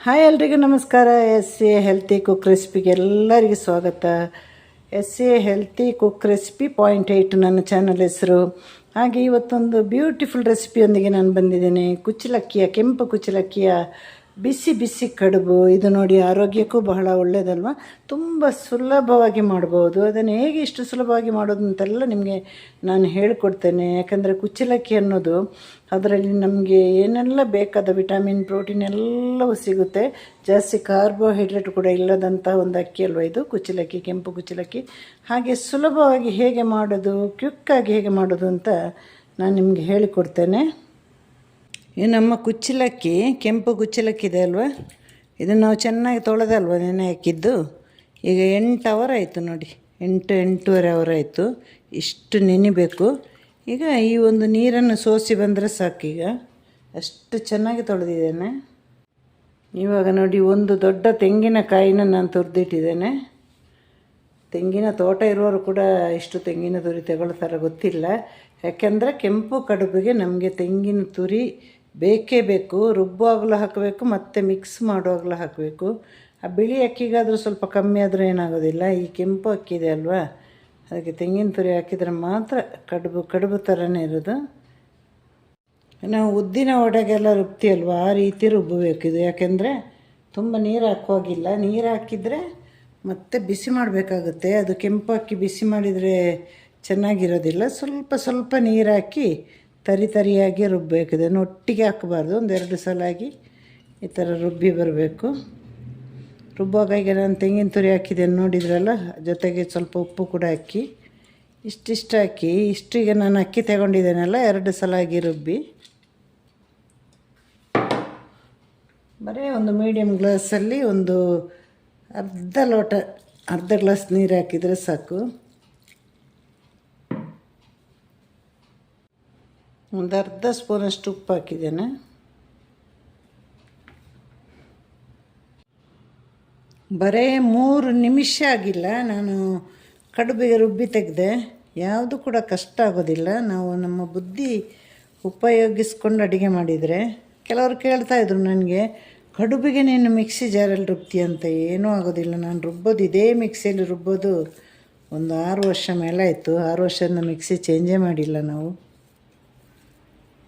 Hi ಎಲ್ರಿಗೂ ನಮಸ್ಕಾರ. S A healthy cook ರೆಸಿಪಿಗೆ ಎಲ್ಲರಿಗೂ ಸ್ವಾಗತ. S A healthy cook recipe .8 ನನ್ನ ಚಾನಲ್ ಹೆಸರು. ಹಾಗೆ ಇವತ್ತೊಂದು ಬ್ಯೂಟಿಫುಲ್ ರೆಸಿಪಿಯೊಂದಿಗೆ ನಾನು ಬಂದಿದ್ದೇನೆ. ಕುಚ್ಚಲಕ್ಕಿಯ ಕೆಂಪು ಕುಚ್ಚಲಕ್ಕಿಯ ಬಿಸಿ ಬಿಸಿ ಕಡುಬು. ಇದು ನೋಡಿ ಆರೋಗ್ಯಕ್ಕೂ ಬಹಳ ಒಳ್ಳೆಯದಲ್ವ. ತುಂಬ ಸುಲಭವಾಗಿ ಮಾಡ್ಬೋದು. ಅದನ್ನು ಹೇಗೆ ಇಷ್ಟು ಸುಲಭವಾಗಿ ಮಾಡೋದು ಅಂತೆಲ್ಲ ನಿಮಗೆ ನಾನು ಹೇಳಿಕೊಡ್ತೇನೆ. ಯಾಕಂದರೆ ಕುಚ್ಚಲಕ್ಕಿ ಅನ್ನೋದು ಅದರಲ್ಲಿ ನಮಗೆ ಏನೆಲ್ಲ ಬೇಕಾದ ವಿಟಮಿನ್ ಪ್ರೋಟೀನ್ ಎಲ್ಲವೂ ಸಿಗುತ್ತೆ. ಜಾಸ್ತಿ ಕಾರ್ಬೋಹೈಡ್ರೇಟ್ ಕೂಡ ಇಲ್ಲದಂಥ ಒಂದು ಅಕ್ಕಿ ಅಲ್ವ ಇದು ಕುಚ್ಚಲಕ್ಕಿ, ಕೆಂಪು ಕುಚ್ಚಲಕ್ಕಿ. ಹಾಗೆ ಸುಲಭವಾಗಿ ಹೇಗೆ ಮಾಡೋದು, ಕ್ವಿಕ್ಕಾಗಿ ಹೇಗೆ ಮಾಡೋದು ಅಂತ ನಾನು ನಿಮಗೆ ಹೇಳಿಕೊಡ್ತೇನೆ. ಇದು ನಮ್ಮ ಕುಚ್ಚಲಕ್ಕಿ, ಕೆಂಪು ಕುಚ್ಚಲಕ್ಕಿ ಇದೆ ಅಲ್ವ. ಇದನ್ನು ನಾವು ಚೆನ್ನಾಗಿ ತೊಳೆದಲ್ವ ನೆನೆ ಹಾಕಿದ್ದು. ಈಗ 8 ಅವರ್ ಆಯಿತು ನೋಡಿ, 8-8.5 ಅವರ್ ಆಯಿತು. ಇಷ್ಟು ನೆನಿಬೇಕು. ಈಗ ಈ ಒಂದು ನೀರನ್ನು ಸೋಸಿ ಬಂದರೆ ಸಾಕು. ಈಗ ಅಷ್ಟು ಚೆನ್ನಾಗಿ ತೊಳೆದಿದ್ದೇನೆ. ಇವಾಗ ನೋಡಿ, ಒಂದು ದೊಡ್ಡ ತೆಂಗಿನಕಾಯಿನ ನಾನು ತುರಿದಿಟ್ಟಿದ್ದೇನೆ. ತೆಂಗಿನ ತೋಟ ಇರುವವರು ಕೂಡ ಇಷ್ಟು ತೆಂಗಿನ ತುರಿ ತಗೊಳ್ತಾರೆ ಗೊತ್ತಿಲ್ಲ. ಯಾಕೆಂದರೆ ಕೆಂಪು ಕಡುಬಿಗೆ ನಮಗೆ ತೆಂಗಿನ ತುರಿ ಬೇಕೇ ಬೇಕು. ರುಬ್ಬುವಾಗಲೂ ಹಾಕಬೇಕು ಮತ್ತು ಮಿಕ್ಸ್ ಮಾಡುವಾಗಲೂ ಹಾಕಬೇಕು. ಆ ಬಿಳಿ ಅಕ್ಕಿಗಾದರೂ ಸ್ವಲ್ಪ ಕಮ್ಮಿ ಆದರೂ ಏನಾಗೋದಿಲ್ಲ. ಈ ಕೆಂಪು ಅಕ್ಕಿ ಇದೆ ಅಲ್ವಾ, ಅದಕ್ಕೆ ತೆಂಗಿನ ತುರಿ ಹಾಕಿದರೆ ಮಾತ್ರ ಕಡುಬು ಥರನೇ ಇರೋದು. ನಾವು ಉದ್ದಿನ ವಡೆಗೆಲ್ಲ ರುಬ್ತೀವಲ್ವ, ಆ ರೀತಿ ರುಬ್ಬಬೇಕಿದು. ಯಾಕೆಂದರೆ ತುಂಬ ನೀರು ಹಾಕುವಾಗಿಲ್ಲ. ನೀರು ಹಾಕಿದರೆ ಮತ್ತೆ ಬಿಸಿ ಮಾಡಬೇಕಾಗುತ್ತೆ. ಅದು ಕೆಂಪು ಅಕ್ಕಿ ಬಿಸಿ ಮಾಡಿದರೆ ಚೆನ್ನಾಗಿರೋದಿಲ್ಲ. ಸ್ವಲ್ಪ ನೀರು ಹಾಕಿ ತರಿಯಾಗಿ ರುಬ್ಬಬೇಕು. ಇದನ್ನು ಒಟ್ಟಿಗೆ ಹಾಕಬಾರ್ದು, 1-2 ಸಲ ಆಗಿ ಈ ಥರ ರುಬ್ಬಿ ಬರಬೇಕು. ರುಬ್ಬುವಾಗ ಈಗ ನಾನು ತೆಂಗಿನ ತುರಿ ಹಾಕಿದ್ದೇನೆ ನೋಡಿದ್ರಲ್ಲ, ಜೊತೆಗೆ ಸ್ವಲ್ಪ ಉಪ್ಪು ಕೂಡ ಹಾಕಿ ಇಷ್ಟಿಷ್ಟು ಹಾಕಿ ಈಗ ನಾನು ಅಕ್ಕಿ ತಗೊಂಡಿದ್ದೇನಲ್ಲ 2 ಸಲ ಆಗಿ ರುಬ್ಬಿ, ಬರೀ ಒಂದು ಮೀಡಿಯಮ್ ಗ್ಲಾಸಲ್ಲಿ ಒಂದು ಅರ್ಧ ಗ್ಲಾಸ್ ನೀರು ಹಾಕಿದರೆ ಸಾಕು. ಒಂದು ಅರ್ಧ ಸ್ಪೂನಷ್ಟು ಉಪ್ಪು ಹಾಕಿದ್ದೇನೆ. ಬರೀ 3 ನಿಮಿಷ ಆಗಿಲ್ಲ, ನಾನು ಕಡುಬಿಗೆ ರುಬ್ಬಿ ತೆಗೆದೆ. ಯಾವುದು ಕೂಡ ಕಷ್ಟ ಆಗೋದಿಲ್ಲ. ನಾವು ನಮ್ಮ ಬುದ್ಧಿ ಉಪಯೋಗಿಸ್ಕೊಂಡು ಅಡುಗೆ ಮಾಡಿದರೆ. ಕೆಲವರು ಕೇಳ್ತಾಯಿದ್ರು ನನಗೆ, ಕಡುಬಿಗೆ ನೀನು ಮಿಕ್ಸಿ ಜಾರಲ್ಲಿ ರುಬ್ತೀಯ ಅಂತ. ಏನೂ ಆಗೋದಿಲ್ಲ. ನಾನು ರುಬ್ಬೋದು ಇದೇ ಮಿಕ್ಸಿಯಲ್ಲಿ ರುಬ್ಬೋದು ಒಂದು 6 ವರ್ಷ ಮೇಲೆ ಆಯಿತು. 6 ವರ್ಷದಿಂದ ಮಿಕ್ಸಿ ಚೇಂಜೇ ಮಾಡಿಲ್ಲ ನಾವು.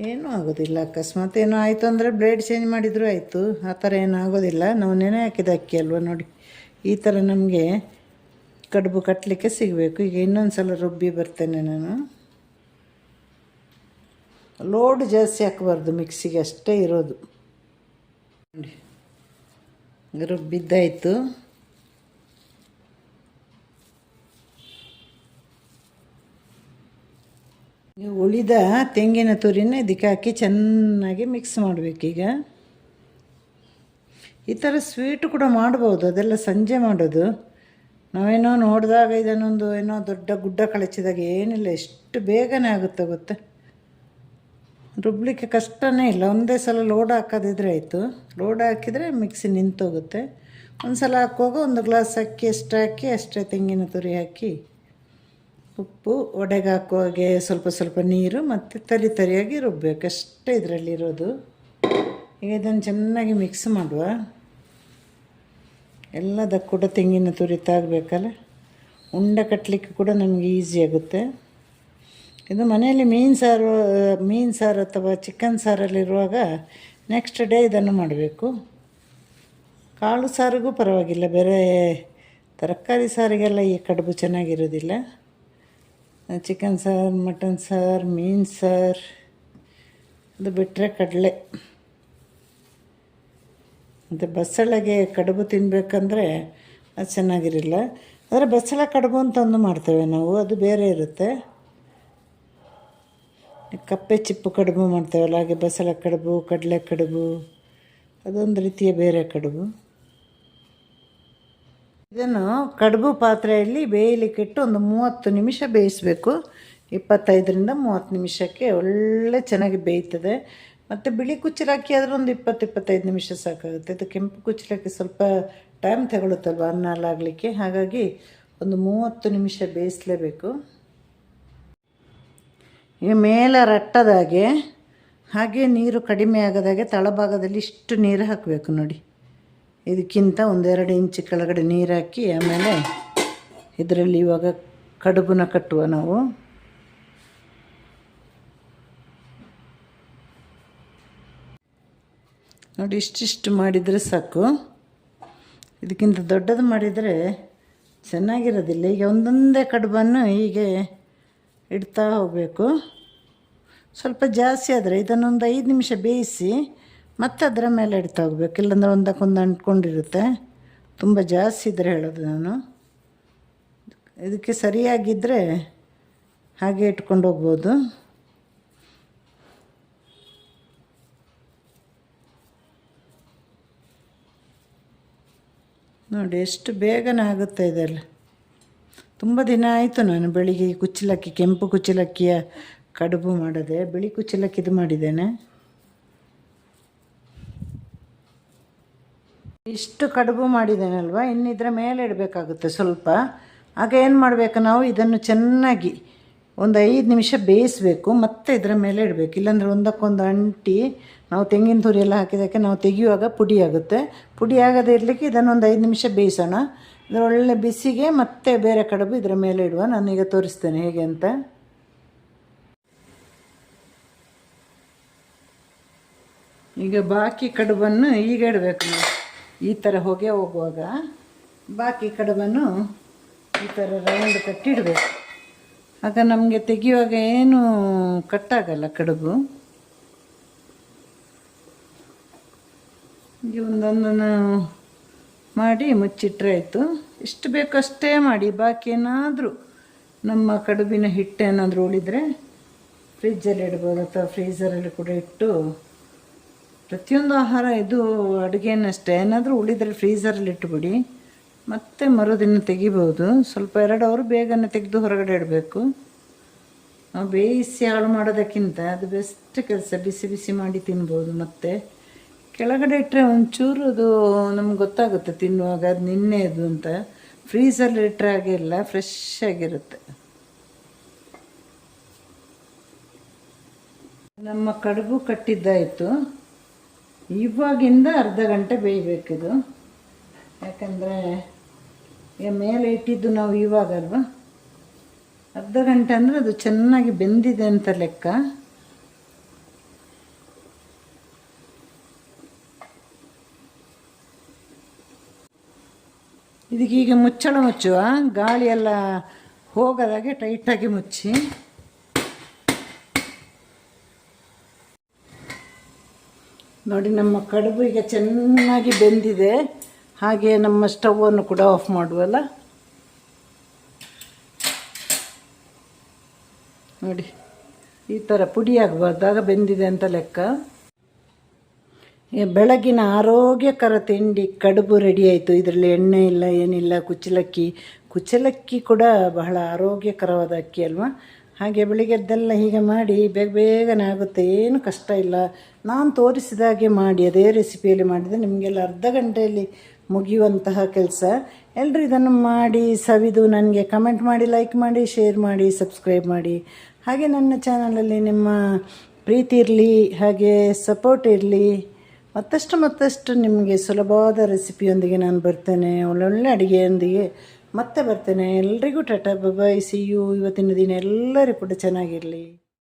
ಏನೂ ಆಗೋದಿಲ್ಲ. ಅಕಸ್ಮಾತ್ ಏನೋ ಆಯಿತು ಅಂದರೆ ಬ್ಲೇಡ್ ಚೇಂಜ್ ಮಾಡಿದರೂ ಆಯಿತು. ಆ ಥರ ಏನೂ ಆಗೋದಿಲ್ಲ. ನಾವು ನೆನೆ ಹಾಕಿದ ಅಕ್ಕಿ ಅಲ್ವ ನೋಡಿ, ಈ ಥರ ನಮಗೆ ಕಡುಬು ಕಟ್ಟಲಿಕ್ಕೆ ಸಿಗಬೇಕು. ಈಗ ಇನ್ನೊಂದು ಸಲ ರುಬ್ಬಿ ಬರ್ತೇನೆ ನಾನು. ಲೋಡ್ ಜಾಸ್ತಿ ಹಾಕಬಾರ್ದು, ಮಿಕ್ಸಿಗೆ ಅಷ್ಟೇ ಇರೋದು. ನೋಡಿ ರುಬ್ಬಿದ್ದಾಯಿತು. ಉಳಿದ ತೆಂಗಿನ ತುರಿನ ಇದಕ್ಕೆ ಹಾಕಿ ಚೆನ್ನಾಗಿ ಮಿಕ್ಸ್ ಮಾಡಬೇಕೀಗ. ಈ ಥರ ಸ್ವೀಟು ಕೂಡ ಮಾಡ್ಬೋದು, ಅದೆಲ್ಲ ಸಂಜೆ ಮಾಡೋದು. ನಾವೇನೋ ನೋಡಿದಾಗ ಇದನ್ನೊಂದು ಏನೋ ದೊಡ್ಡ ಗುಡ್ಡ ಕಳಚಿದಾಗ ಏನಿಲ್ಲ, ಎಷ್ಟು ಬೇಗನೆ ಆಗುತ್ತೆ ಗೊತ್ತಾ. ರುಬ್ಲಿಕ್ಕೆ ಕಷ್ಟನೇ ಇಲ್ಲ. ಒಂದೇ ಸಲ ಲೋಡ್ ಹಾಕೋದಿದ್ರೆ ಆಯಿತು. ಲೋಡ್ ಹಾಕಿದರೆ ಮಿಕ್ಸಿ ನಿಂತೋಗುತ್ತೆ. ಒಂದು ಸಲ ಹಾಕುವಾಗ 1 ಗ್ಲಾಸ್ ಅಕ್ಕಿ ಅಷ್ಟು ಹಾಕಿ ಅಷ್ಟೇ ತೆಂಗಿನ ತುರಿ ಹಾಕಿ, ಉಪ್ಪು, ಒಡೆಗೆ ಹಾಕುವಾಗೆ ಸ್ವಲ್ಪ ನೀರು ಮತ್ತು ತರಿಯಾಗಿ ರುಬ್ಬಬೇಕು. ಅಷ್ಟೇ ಇದರಲ್ಲಿರೋದು. ಈಗ ಇದನ್ನು ಚೆನ್ನಾಗಿ ಮಿಕ್ಸ್ ಮಾಡುವ. ಎಲ್ಲದಕ್ಕೂ ಕೂಡ ತೆಂಗಿನ ತುರಿ ತಾಗಬೇಕಲ್ಲ. ಉಂಡೆ ಕಟ್ಟಲಿಕ್ಕೆ ಕೂಡ ನಮಗೆ ಈಸಿ ಆಗುತ್ತೆ. ಇದು ಮನೆಯಲ್ಲಿ ಮೀನು ಸಾರು ಅಥವಾ ಚಿಕನ್ ಸಾರಲ್ಲಿರುವಾಗ ನೆಕ್ಸ್ಟ್ ಡೇ ಇದನ್ನು ಮಾಡಬೇಕು. ಕಾಳು ಸಾರಿಗೂ ಪರವಾಗಿಲ್ಲ, ಬೇರೆ ತರಕಾರಿ ಸಾರಿಗೆಲ್ಲ ಈ ಕಡುಬು ಚೆನ್ನಾಗಿರೋದಿಲ್ಲ. ಚಿಕನ್ ಸಾರು, ಮಟನ್ ಸಾರು, ಮೀನು ಸಾರು, ಅದು ಬಿಟ್ಟರೆ ಕಡಲೆ ಮತ್ತು ಬಸಳೆಗೆ ಕಡುಬು ತಿನ್ನಬೇಕಂದ್ರೆ ಅದು ಚೆನ್ನಾಗಿರಲಿಲ್ಲ. ಆದರೆ ಬಸಳೆ ಕಡುಬು ಅಂತ ಒಂದು ಮಾಡ್ತೇವೆ ನಾವು, ಅದು ಬೇರೆ ಇರುತ್ತೆ. ಕಪ್ಪೆ ಚಿಪ್ಪು ಕಡುಬು ಮಾಡ್ತೇವಲ್ಲ, ಹಾಗೆ ಬಸಳೆ ಕಡುಬು, ಕಡಲೆ ಕಡುಬು, ಅದೊಂದು ರೀತಿಯ ಬೇರೆ ಕಡುಬು. ಇದನ್ನು ಕಡುಬು ಪಾತ್ರೆಯಲ್ಲಿ ಬೇಯಲಿಕ್ಕಿಟ್ಟು ಒಂದು 30 ನಿಮಿಷ ಬೇಯಿಸಬೇಕು. 25-30 ನಿಮಿಷಕ್ಕೆ ಒಳ್ಳೆ ಚೆನ್ನಾಗಿ ಬೇಯ್ತದೆ. ಮತ್ತು ಬಿಳಿ ಕುಚ್ಚಲಕ್ಕಿ ಆದರೆ ಒಂದು 20-25 ನಿಮಿಷ ಸಾಕಾಗುತ್ತೆ. ಇದು ಕೆಂಪು ಕುಚ್ಚಲಕ್ಕಿ ಸ್ವಲ್ಪ ಟೈಮ್ ತಗೊಳುತ್ತಲ್ವ ಅನ್ನ ಆಗಲಿಕ್ಕೆ, ಹಾಗಾಗಿ ಒಂದು 30 ನಿಮಿಷ ಬೇಯಿಸಲೇಬೇಕು. ಈಗ ಮೇಲೆ ರಟ್ಟದಾಗೆ, ಹಾಗೆ ನೀರು ಕಡಿಮೆ ಆಗದಾಗೆ ತಳಭಾಗದಲ್ಲಿ ಇಷ್ಟು ನೀರು ಹಾಕಬೇಕು ನೋಡಿ. ಇದಕ್ಕಿಂತ 1-2 ಇಂಚ್ ಕೆಳಗಡೆ ನೀರು ಹಾಕಿ ಆಮೇಲೆ ಇದರಲ್ಲಿ ಇವಾಗ ಕಡುಬನ್ನ ಕಟ್ಟುವ ನಾವು. ನೋಡಿ ಇಷ್ಟಿಷ್ಟು ಮಾಡಿದರೆ ಸಾಕು. ಇದಕ್ಕಿಂತ ದೊಡ್ಡದು ಮಾಡಿದರೆ ಚೆನ್ನಾಗಿರೋದಿಲ್ಲ. ಈಗ ಒಂದೊಂದೇ ಕಡುಬನ್ನು ಹೀಗೆ ಇಡ್ತಾ ಹೋಗಬೇಕು. ಸ್ವಲ್ಪ ಜಾಸ್ತಿ ಆದರೆ ಇದನ್ನೊಂದು 5 ನಿಮಿಷ ಬೇಯಿಸಿ ಮತ್ತೆ ಅದರ ಮೇಲೆ ಇಡ್ತಾ ಹೋಗ್ಬೇಕು, ಇಲ್ಲಾಂದ್ರೆ ಒಂದಕ್ಕೊಂದು ಅಂಟ್ಕೊಂಡಿರುತ್ತೆ. ತುಂಬ ಜಾಸ್ತಿ ಇದ್ದರೆ ಹೇಳೋದು ನಾನು. ಇದಕ್ಕೆ ಸರಿಯಾಗಿದ್ದರೆ ಹಾಗೆ ಇಟ್ಕೊಂಡು ಹೋಗ್ಬೋದು. ನೋಡಿ ಎಷ್ಟು ಬೇಗನೆ ಆಗುತ್ತೆ ಇದೆಲ್ಲ. ತುಂಬ ದಿನ ಆಯಿತು ನಾನು ಬೆಳಿಗ್ಗೆ ಕುಚ್ಚಲಕ್ಕಿ, ಕೆಂಪು ಕುಚ್ಚಲಕ್ಕಿಯ ಕಡುಬು ಮಾಡದೆ, ಬಿಳಿ ಕುಚ್ಚಲಕ್ಕಿದು ಮಾಡಿದ್ದೇನೆ. ಇಷ್ಟು ಕಡುಬು ಮಾಡಿದ್ದೇನಲ್ವ, ಇನ್ನಿದ್ರ ಮೇಲೆ ಇಡಬೇಕಾಗುತ್ತೆ ಸ್ವಲ್ಪ. ಆಗ ಏನು ಮಾಡಬೇಕು ನಾವು, ಇದನ್ನು ಚೆನ್ನಾಗಿ ಒಂದು 5 ನಿಮಿಷ ಬೇಯಿಸಬೇಕು, ಮತ್ತೆ ಇದರ ಮೇಲೆ ಇಡಬೇಕು. ಇಲ್ಲಾಂದರೆ ಒಂದಕ್ಕೊಂದು ಅಂಟಿ ನಾವು ತೆಂಗಿನ ತುರಿ ಎಲ್ಲ ಹಾಕಿದ್ದಕ್ಕೆ ನಾವು ತೆಗೆಯುವಾಗ ಪುಡಿ ಆಗುತ್ತೆ. ಪುಡಿ ಆಗದೇ ಇರಲಿಕ್ಕೆ ಇದನ್ನೊಂದು 5 ನಿಮಿಷ ಬೇಯಿಸೋಣ. ಇದರ ಒಳ್ಳೆ ಬಿಸಿಗೆ ಮತ್ತೆ ಬೇರೆ ಕಡುಬು ಇದರ ಮೇಲೆ ಇಡುವ. ನಾನೀಗ ತೋರಿಸ್ತೇನೆ ಹೇಗೆ ಅಂತ. ಈಗ ಬಾಕಿ ಕಡುಬನ್ನು ಈಗ ಇಡಬೇಕು ನಾವು. ಈ ಥರ ಹೊಗೆ ಹೋಗುವಾಗ ಬಾಕಿ ಕಡುಬನ್ನು ಈ ಥರ ರೌಂಡ್ ಕಟ್ಟಿಡಬೇಕು. ಆಗ ನಮಗೆ ತೆಗೆಯುವಾಗ ಏನು ಕಟ್ಟಾಗಲ್ಲ ಕಡುಬು. ಈಗ ಒಂದೊಂದನ್ನು ಮಾಡಿ ಮುಚ್ಚಿಟ್ರೆ ಆಯಿತು. ಎಷ್ಟು ಬೇಕೋ ಅಷ್ಟೇ ಮಾಡಿ. ಬಾಕಿ ಏನಾದರೂ ನಮ್ಮ ಕಡುಬಿನ ಹಿಟ್ಟೇನಾದರೂ ಉಳಿದರೆ ಫ್ರಿಜ್ಜಲ್ಲಿ ಇಡ್ಬೋದು ಅಥವಾ ಫ್ರೀಝರಲ್ಲಿ ಕೂಡ ಇಟ್ಟು. ಪ್ರತಿಯೊಂದು ಆಹಾರ ಇದು ಅಡುಗೆನಷ್ಟೇ, ಏನಾದರೂ ಉಳಿದರೆ ಫ್ರೀಝರಲ್ಲಿ ಇಟ್ಟುಬಿಡಿ, ಮತ್ತು ಮರುದಿನ ತೆಗಿಬೋದು. ಸ್ವಲ್ಪ 2 ಅವರ್ ಬೇಗನೆ ತೆಗೆದು ಹೊರಗಡೆ ಇಡಬೇಕು. ನಾವು ಬೇಯಿಸಿ ಹಾಳು ಮಾಡೋದಕ್ಕಿಂತ ಅದು ಬೆಸ್ಟ್ ಕೆಲಸ. ಬಿಸಿ ಬಿಸಿ ಮಾಡಿ ತಿನ್ಬೋದು. ಮತ್ತು ಕೆಳಗಡೆ ಇಟ್ಟರೆ ಒಂಚೂರು ಅದು ನಮ್ಗೆ ಗೊತ್ತಾಗುತ್ತೆ ತಿನ್ನುವಾಗ ಅದು ನಿನ್ನೆದು ಅಂತ. ಫ್ರೀಝಲ್ಲಿ ಇಟ್ಟರೆ ಹಾಗೆಲ್ಲ ಫ್ರೆಶ್ ಆಗಿರುತ್ತೆ. ನಮ್ಮ ಕಡುಬು ಕಟ್ಟಿದ್ದಾಯಿತು. ಇವಾಗಿಂದ ಅರ್ಧ ಗಂಟೆ ಬೇಯಬೇಕಿದು. ಯಾಕಂದರೆ ಮೇಲೆ ಇಟ್ಟಿದ್ದು ನಾವು ಇವಾಗಲ್ವ, ಅರ್ಧ ಗಂಟೆ ಅಂದರೆ ಅದು ಚೆನ್ನಾಗಿ ಬೆಂದಿದೆ ಅಂತ ಲೆಕ್ಕ. ಇದಕ್ಕೀಗ ಮುಚ್ಚಳ ಮುಚ್ಚುವ, ಗಾಳಿ ಎಲ್ಲ ಹೋಗದಾಗೆ ಟೈಟಾಗಿ ಮುಚ್ಚಿ. ನೋಡಿ ನಮ್ಮ ಕಡುಬು ಈಗ ಚೆನ್ನಾಗಿ ಬೆಂದಿದೆ. ಹಾಗೆ ನಮ್ಮ ಸ್ಟವನ್ನು ಕೂಡ ಆಫ್ ಮಾಡುವಲ್ಲ. ನೋಡಿ ಈ ಥರ ಪುಡಿ ಆಗಬಾರ್ದು, ಆಗ ಬೆಂದಿದೆ ಅಂತ ಲೆಕ್ಕ. ಬೆಳಗಿನ ಆರೋಗ್ಯಕರ ತಿಂಡಿ ಕಡುಬು ರೆಡಿ ಆಯಿತು. ಇದರಲ್ಲಿ ಎಣ್ಣೆ ಇಲ್ಲ, ಏನಿಲ್ಲ. ಕುಚ್ಚಲಕ್ಕಿ ಕೂಡ ಬಹಳ ಆರೋಗ್ಯಕರವಾದ ಅಕ್ಕಿ ಅಲ್ವಾ. ಹಾಗೆ ಬೆಳಿಗ್ಗೆದ್ದೆಲ್ಲ ಹೀಗೆ ಮಾಡಿ ಬೇಗನೆ ಆಗುತ್ತೆ, ಏನು ಕಷ್ಟ ಇಲ್ಲ. ನಾನು ತೋರಿಸಿದಾಗೆ ಮಾಡಿ ಅದೇ ರೆಸಿಪಿಯಲ್ಲಿ ಮಾಡಿದೆ, ನಿಮಗೆಲ್ಲ ಅರ್ಧ ಗಂಟೆಯಲ್ಲಿ ಮುಗಿಯುವಂತಹ ಕೆಲಸ. ಎಲ್ಲರೂ ಇದನ್ನು ಮಾಡಿ ಸವಿದು ನನಗೆ ಕಮೆಂಟ್ ಮಾಡಿ, ಲೈಕ್ ಮಾಡಿ, ಶೇರ್ ಮಾಡಿ, ಸಬ್ಸ್ಕ್ರೈಬ್ ಮಾಡಿ. ಹಾಗೆ ನನ್ನ ಚಾನಲಲ್ಲಿ ನಿಮ್ಮ ಪ್ರೀತಿ ಇರಲಿ, ಹಾಗೆ ಸಪೋರ್ಟ್ ಇರಲಿ. ಮತ್ತಷ್ಟು ನಿಮಗೆ ಸುಲಭವಾದ ರೆಸಿಪಿಯೊಂದಿಗೆ ನಾನು ಬರ್ತೇನೆ, ಒಳ್ಳೊಳ್ಳೆ ಅಡುಗೆಯೊಂದಿಗೆ ಮತ್ತೆ ಬರ್ತೇನೆ. ಎಲ್ರಿಗೂ ಟಾಟಾ, ಬಾಯ್, ಸಿ ಯು. ಇವತ್ತಿನ ದಿನ ಎಲ್ಲರೂ ಕೂಡ ಚೆನ್ನಾಗಿರಲಿ.